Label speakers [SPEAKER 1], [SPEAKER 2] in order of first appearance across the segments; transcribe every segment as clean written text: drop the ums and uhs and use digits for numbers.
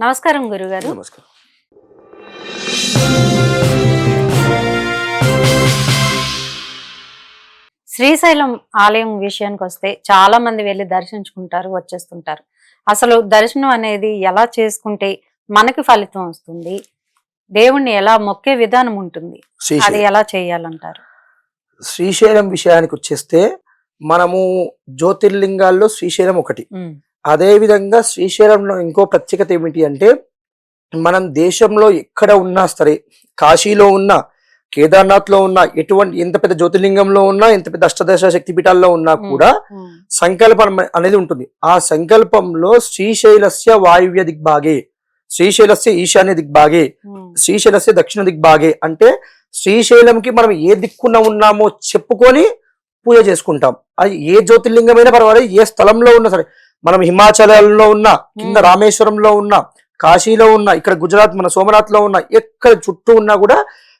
[SPEAKER 1] నమస్కారం గురుగారు.
[SPEAKER 2] నమస్కారం.
[SPEAKER 1] శ్రీశైలం ఆలయం విషయానికి వస్తే చాలా మంది వెళ్ళి దర్శించుకుంటారు, వచ్చేస్తుంటారు. అసలు దర్శనం అనేది ఎలా చేసుకుంటే మనకి ఫలితం వస్తుంది, దేవుణ్ణి ఎలా మొక్కే విధానం ఉంటుంది, అది ఎలా చేయాలంటారు?
[SPEAKER 2] శ్రీశైలం విషయానికి వచ్చేస్తే మనము జ్యోతిర్లింగాల్లో శ్రీశైలం ఒకటి. అదే విధంగా శ్రీశైలంలో ఇంకో ప్రత్యేకత ఏమిటి అంటే, మనం దేశంలో ఎక్కడ ఉన్నా సరే, కాశీలో ఉన్నా, కేదార్నాథ్ లో ఉన్నా, ఎంత పెద్ద జ్యోతిర్లింగంలో ఉన్నా, ఎంత పెద్ద అష్టదశ శక్తిపీఠాల్లో ఉన్నా కూడా సంకల్పం అనేది ఉంటుంది. ఆ సంకల్పంలో శ్రీశైలస్య వాయువ్య దిగ్భాగే, శ్రీశైలస్య ఈశాన్య దిగ్భాగే, శ్రీశైలస్య దక్షిణ దిగ్భాగే అంటే శ్రీశైలంకి మనం ఏ దిక్కున ఉన్నామో చెప్పుకొని పూజ చేసుకుంటాం. అది ఏ జ్యోతిర్లింగమైనా పర్వాలేదు, ఏ స్థలంలో ఉన్నా సరే. మనం హిమాచలంలో ఉన్నా, కింద రామేశ్వరంలో ఉన్నా, కాశీలో ఉన్నా, ఇక్కడ గుజరాత్ మన సోమనాథ్ లో ఉన్నా, ఎక్కడ చుట్టూ ఉన్నా కూడా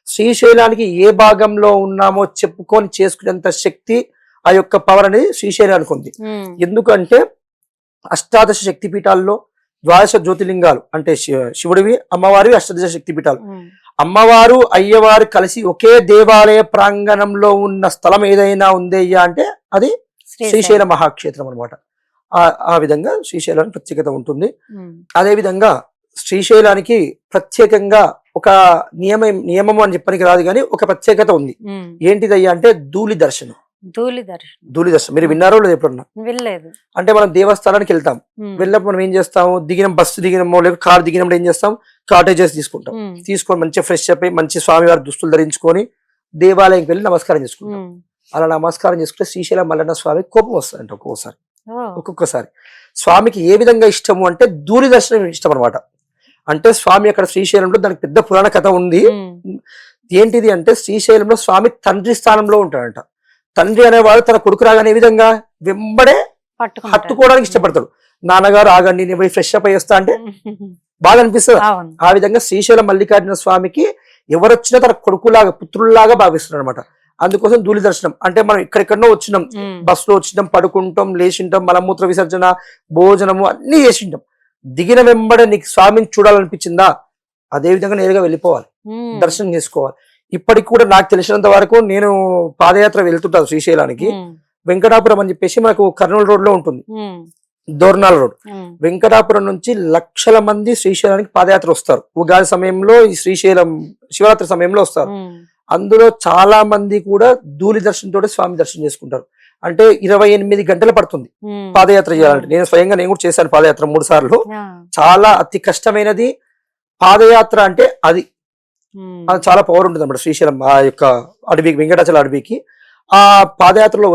[SPEAKER 2] శ్రీశైలానికి ఏ భాగంలో ఉన్నామో చెప్పుకొని చేసుకునేంత శక్తి, ఆ యొక్క పవర్ అనేది శ్రీశైలానికి ఉంది. ఎందుకంటే అష్టాదశ శక్తిపీఠాల్లో ద్వాదశ జ్యోతిర్లింగాలు అంటే శివుడివి, అమ్మవారివి అష్టాదశ శక్తిపీఠాలు. అమ్మవారు అయ్యవారు కలిసి ఒకే దేవాలయ ప్రాంగణంలో ఉన్న స్థలం ఏదైనా ఉందయ్యా అంటే అది శ్రీశైల మహాక్షేత్రం అనమాట. ఆ విధంగా శ్రీశైలానికి ప్రత్యేకత ఉంటుంది. అదే విధంగా శ్రీశైలానికి ప్రత్యేకంగా ఒక నియమం అని చెప్పడానికి రాదు కానీ ఒక ప్రత్యేకత ఉంది. ఏంటిదయ్యా అంటే ధూళి దర్శనం. ధూళి దర్శనం మీరు విన్నారో లేదు ఎప్పుడన్నా?
[SPEAKER 1] వెళ్ళలేదు.
[SPEAKER 2] అంటే మనం దేవస్థానానికి వెళ్తాం, వెళ్ళినప్పుడు మనం ఏం చేస్తాము, బస్సు దిగినమో లేక కార్ దిగినప్పుడు ఏం చేస్తాం, కాటేజెస్ తీసుకుంటాం. తీసుకొని మంచిగా ఫ్రెష్ అప్ అయి మంచి స్వామివారి దుస్తులు ధరించుకొని దేవాలయంకి వెళ్ళి నమస్కారం చేసుకుంటాం. అలా నమస్కారం చేసుకుంటే శ్రీశైలం మల్లన్న స్వామి కోపం వస్తుందంట ఒక్కొక్కసారి. స్వామికి ఏ విధంగా ఇష్టము అంటే ధూళి దర్శనం ఇష్టం అనమాట. అంటే స్వామి అక్కడ శ్రీశైలంలో దానికి పెద్ద పురాణ కథ ఉంది. ఏంటిది అంటే శ్రీశైలంలో స్వామి తండ్రి స్థానంలో ఉంటాడంట. తండ్రి అనేవాడు తన కొడుకు రాగానే ఏ విధంగా వెంబడే హత్తుకోవడానికి ఇష్టపడతాడు. నాన్నగారు ఆగండి, నేను పోయి ఫ్రెష్ అప్ అయ్యేస్తా అంటే బాగా అనిపిస్తుంది. ఆ విధంగా శ్రీశైలం మల్లికార్జున స్వామికి ఎవరొచ్చినా తన కొడుకులాగా పుత్రుల్లాగా భావిస్తున్నాడు అనమాట. అందుకోసం ధూళి దర్శనం అంటే మనం ఎక్కడెక్కడో వచ్చినాం, బస్సులో వచ్చినాం, పడుకుంటాం, లేచింటాం, మలమూత్ర విసర్జన, భోజనము అన్ని చేసింటాం. దిగిన వెంబడే నీకు స్వామిని చూడాలనిపించిందా, అదే విధంగా నేరుగా వెళ్ళిపోవాలి, దర్శనం చేసుకోవాలి. ఇప్పటికి కూడా నాకు తెలిసినంత వరకు నేను పాదయాత్ర వెళ్తుంటాను శ్రీశైలానికి. వెంకటాపురం అని చెప్పేసి మనకు కర్నూలు రోడ్ లో ఉంటుంది, దోర్నాల రోడ్. వెంకటాపురం నుంచి లక్షల మంది శ్రీశైలానికి పాదయాత్ర వస్తారు. ఉగాది సమయంలో, ఈ శ్రీశైలం శివరాత్రి సమయంలో వస్తారు. అందులో చాలా మంది కూడా ధూళి దర్శనంతో స్వామి దర్శనం చేసుకుంటారు. అంటే 28 గంటలు పడుతుంది పాదయాత్ర చేయాలంటే. నేను కూడా చేశాను పాదయాత్ర 3 సార్లు. చాలా అతి కష్టమైనది పాదయాత్ర అంటే అది చాలా పవర్ ఉంటుంది అన్నమాట. శ్రీశైలం ఆ యొక్క అడవికి, వెంకటాచల అడవికి ఆ పాదయాత్రలో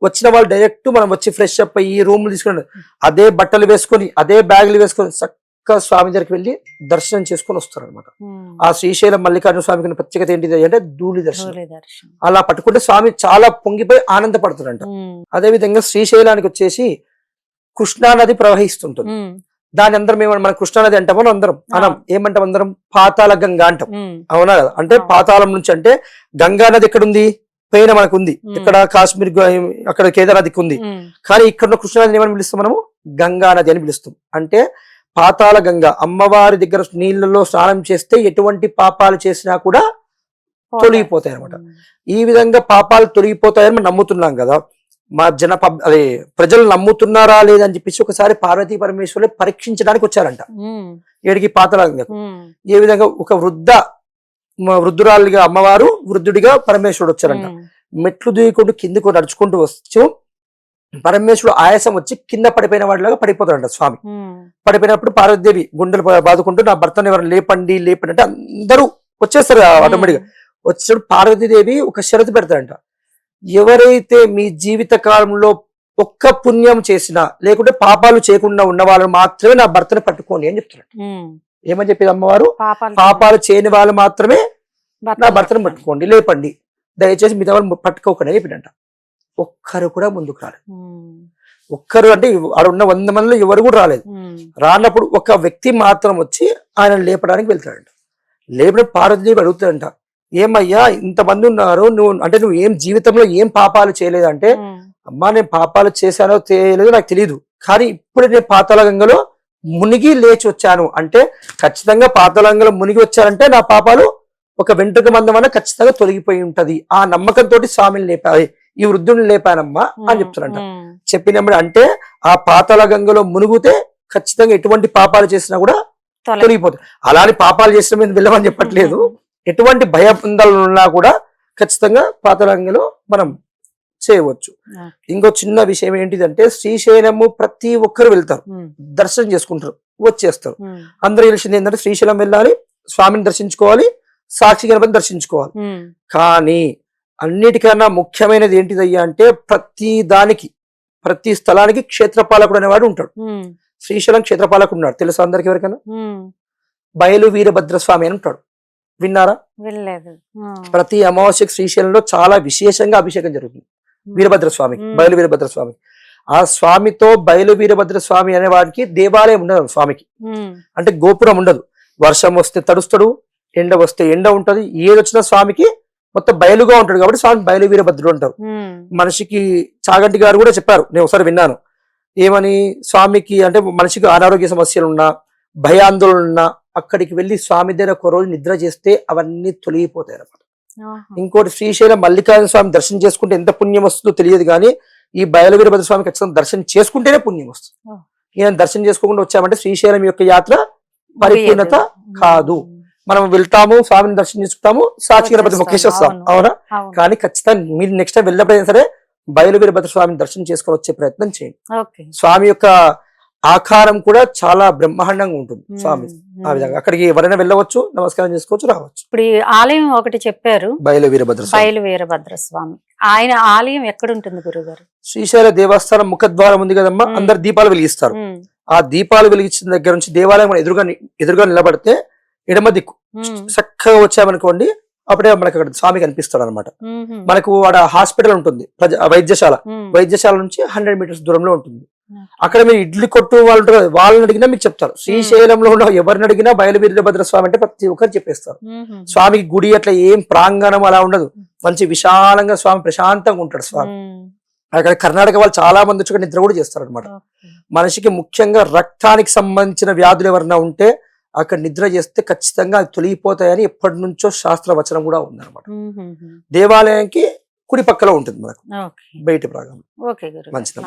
[SPEAKER 2] వచ్చిన వాళ్ళు డైరెక్ట్ మనం వచ్చి ఫ్రెష్ అప్ అయ్యి రూమ్లు తీసుకుని అదే బట్టలు వేసుకొని అదే బ్యాగులు వేసుకొని చక్కగా స్వామి దగ్గరికి వెళ్ళి దర్శనం చేసుకొని వస్తారు అనమాట. ఆ శ్రీశైలం మల్లికార్జున స్వామికి ప్రత్యేకత ఏంటిది అంటే ధూళి దర్శనం. అలా పట్టుకుంటే స్వామి చాలా పొంగిపోయి ఆనందపడుతుందంట. అదే విధంగా శ్రీశైలానికి వచ్చేసి కృష్ణానది ప్రవహిస్తుంటుంది. దాని అందరం మన కృష్ణానది అంటామో అందరం ఏమంటాం, అందరం పాతాళ గంగా అంటాం, అవునా కదా? అంటే పాతాళం నుంచి, అంటే గంగా నది ఎక్కడుంది, పైన మనకు ఉంది, ఇక్కడ కాశ్మీర్ అక్కడ కేదార్నాథ్కి ఉంది. కానీ ఇక్కడ కృష్ణానదిని ఏమని పిలుస్తాం మనము, గంగా నది అని పిలుస్తాం. అంటే పాతాళ గంగా, అమ్మవారి దగ్గర నీళ్ళలో స్నానం చేస్తే ఎటువంటి పాపాలు చేసినా కూడా తొలగిపోతాయి అనమాట. ఈ విధంగా పాపాలు తొలగిపోతాయని మనం నమ్ముతున్నాం కదా. మా ప్రజలు నమ్ముతున్నారా లేదని చెప్పేసి ఒకసారి పార్వతీ పరమేశ్వరులు పరీక్షించడానికి వచ్చారంట ఏడికి, పాతాళ గంగకు. ఏ విధంగా ఒక వృద్ధురాలుగా అమ్మవారు, వృద్ధుడిగా పరమేశ్వరుడు వచ్చారంట. మెట్లు దిగుకుంటూ కిందకు నడుచుకుంటూ వచ్చు పరమేశ్వరుడు ఆయాసం వచ్చి కింద పడిపోయిన వాడిలాగా పడిపోతాడంట స్వామి. పడిపోయినప్పుడు పార్వతీదేవి గుండెలు బాదుకుంటూ నా భర్తను ఎవరు లేపండి అంటే అందరూ వచ్చేస్తారు ఆటోమేటిక్గా. వచ్చేటప్పుడు పార్వతీదేవి ఒక షరతు పెడతాడంట, ఎవరైతే మీ జీవిత కాలంలో ఒక్క పుణ్యం చేసినా లేకుంటే పాపాలు చేయకుండా ఉన్న వాళ్ళని మాత్రమే నా భర్తను పట్టుకోండి అని చెప్తున్నాడు. ఏమని చెప్పేది అమ్మవారు, పాపాలు చేయని వాళ్ళు మాత్రమే నా భర్తను పట్టుకోండి, లేపండి, దయచేసి మిగతా వాళ్ళు పట్టుకోకండి అని చెప్పిండంట. ఒక్కరు కూడా ముందుకు రాలేదు. ఒక్కరు అంటే ఆడ ఉన్న 100 మందిలో ఎవరు కూడా రాలేదు. రానప్పుడు ఒక వ్యక్తి మాత్రం వచ్చి ఆయన లేపడానికి వెళ్తాడంట. లేపడం పార్వతీదేవి అడుగుతాడంట, ఏమయ్యా ఇంతమంది ఉన్నారు, నువ్వు ఏం జీవితంలో ఏం పాపాలు చేయలేదంటే, అమ్మా నేను పాపాలు చేశానో చేయలేదో నాకు తెలియదు, కానీ ఇప్పుడు నేను పాతాళ గంగలో మునిగి లేచి వచ్చాను అంటే ఖచ్చితంగా పాతాళంగంలో మునిగి వచ్చారంటే నా పాపాలు ఒక వెంట్రుక మందమన్న ఖచ్చితంగా తొలగిపోయి ఉంటది. ఆ నమ్మకంతో స్వామిని లేపాయి, ఈ వృద్ధుని లేపానమ్మా అని చెప్తారంట. చెప్పినప్పుడు అంటే ఆ పాతాళ గంగలో మునిగితే ఖచ్చితంగా ఎటువంటి పాపాలు చేసినా కూడా తొలగిపోతాయి. అలానే పాపాలు చేసిన మీద వెళ్ళమని చెప్పట్లేదు. ఎటువంటి భయబంధాలు ఉన్నా కూడా ఖచ్చితంగా పాతాళంగంలో మనం చేయవచ్చు. ఇంకో చిన్న విషయం ఏంటిదంటే శ్రీశైలము ప్రతి ఒక్కరు వెళ్తారు, దర్శనం చేసుకుంటారు, వచ్చేస్తారు. అందరూ తెలిసింది ఏంటంటే శ్రీశైలం వెళ్ళాలి, స్వామిని దర్శించుకోవాలి, సాక్షి గణపతిని దర్శించుకోవాలి. కానీ అన్నిటికన్నా ముఖ్యమైనది ఏంటిదయ్యా అంటే ప్రతి దానికి ప్రతి స్థలానికి క్షేత్రపాలకుడు అనేవాడు ఉంటాడు. శ్రీశైలం క్షేత్రపాలకుడు ఉన్నాడు, తెలుసా అందరికి ఎవరికైనా? బయలు వీరభద్రస్వామి అని ఉంటాడు, విన్నారా? ప్రతి అమావాస్యకు శ్రీశైలంలో చాలా విశేషంగా అభిషేకం జరుగుతుంది వీరభద్ర స్వామికి, బయలు వీరభద్ర స్వామికి. ఆ స్వామితో బయలు వీరభద్ర స్వామి అనే వాడికి దేవాలయం ఉండదు స్వామికి, అంటే గోపురం ఉండదు. వర్షం వస్తే తడుస్తాడు, ఎండ వస్తే ఎండ ఉంటది, ఏదొచ్చినా స్వామికి మొత్తం బయలుగా ఉంటాడు కాబట్టి స్వామి బయలు వీరభద్రుడు అంటారు. మనిషికి చాగంటి గారు కూడా చెప్పారు, నేను ఒకసారి విన్నాను, ఏమని స్వామికి అంటే మనిషికి అనారోగ్య సమస్యలు ఉన్నా భయాందోళన ఉన్నా అక్కడికి వెళ్ళి స్వామి దగ్గర ఒక రోజు నిద్ర చేస్తే అవన్నీ తొలగిపోతాయి అన్నమాట. ఇంకోటి శ్రీశైలం మల్లికార్జున స్వామి దర్శనం చేసుకుంటే ఎంత పుణ్యం వస్తుందో తెలియదు, కానీ ఈ బయలు వీరభద్ర స్వామి ఖచ్చితంగా దర్శనం చేసుకుంటేనే పుణ్యం వస్తుంది. ఈయన దర్శనం చేసుకోకుండా వచ్చామంటే శ్రీశైలం యొక్క యాత్ర పరిపూర్ణత కాదు. మనం వెళ్తాము, స్వామిని దర్శనం చేసుకుంటాము, సాక్షి గణపతి మొక్కేసి వస్తాం, అవునా? కానీ ఖచ్చితంగా మీరు నెక్స్ట్ టైం వెళ్ళినప్పుడైనా సరే బయలు వీరభద్ర స్వామిని దర్శనం చేసుకొని వచ్చే ప్రయత్నం చేయండి. స్వామి యొక్క ఆకారం కూడా చాలా బ్రహ్మాండంగా ఉంటుంది స్వామి. ఆ విధంగా అక్కడికి ఎవరైనా వెళ్ళవచ్చు, నమస్కారం చేసుకోవచ్చు, రావచ్చు.
[SPEAKER 1] ఇప్పుడు ఈ ఆలయం ఒకటి చెప్పారు,
[SPEAKER 2] బయలు
[SPEAKER 1] వీరభద్ర స్వామి. ఆయన ఆలయం ఎక్కడ ఉంటుంది గురుగారు?
[SPEAKER 2] శ్రీశైల దేవస్థానం ముఖద్వారం ఉంది కదమ్మా, అందరు దీపాలు వెలిగిస్తారు. ఆ దీపాలు వెలిగించిన దగ్గర నుంచి దేవాలయం ఎదురుగా నిలబడితే ఎడమ దిక్కు చక్కగా వచ్చామనుకోండి, అప్పుడే మనకు అక్కడ స్వామి కనిపిస్తాడు అనమాట. మనకు ఆడ హాస్పిటల్ ఉంటుంది, వైద్యశాల నుంచి 100 మీటర్స్ దూరంలో ఉంటుంది. అక్కడ మీరు ఇడ్లీ కొట్టు వాళ్ళు ఉంటారు, వాళ్ళని అడిగినా మీకు చెప్తారు. శ్రీశైలంలో ఉన్న ఎవరిని అడిగినా బయలు వీరభద్ర స్వామి అంటే ప్రతి ఒక్కరు చెప్పేస్తారు. స్వామికి గుడి అట్లా ఏం ప్రాంగణం అలా ఉండదు, మంచి విశాలంగా స్వామి ప్రశాంతంగా ఉంటాడు స్వామి. అక్కడ కర్ణాటక వాళ్ళు చాలా మంది వచ్చి నిద్ర కూడా చేస్తారు అనమాట. మనిషికి ముఖ్యంగా రక్తానికి సంబంధించిన వ్యాధులు ఎవరైనా ఉంటే అక్కడ నిద్ర చేస్తే ఖచ్చితంగా అది తొలగిపోతాయని ఎప్పటి నుంచో శాస్త్ర వచనం కూడా ఉందన్నమాట. దేవాలయానికి కుడి పక్కలో ఉంటుంది మనకు, బయట ప్రాంగణం.
[SPEAKER 1] మంచిది.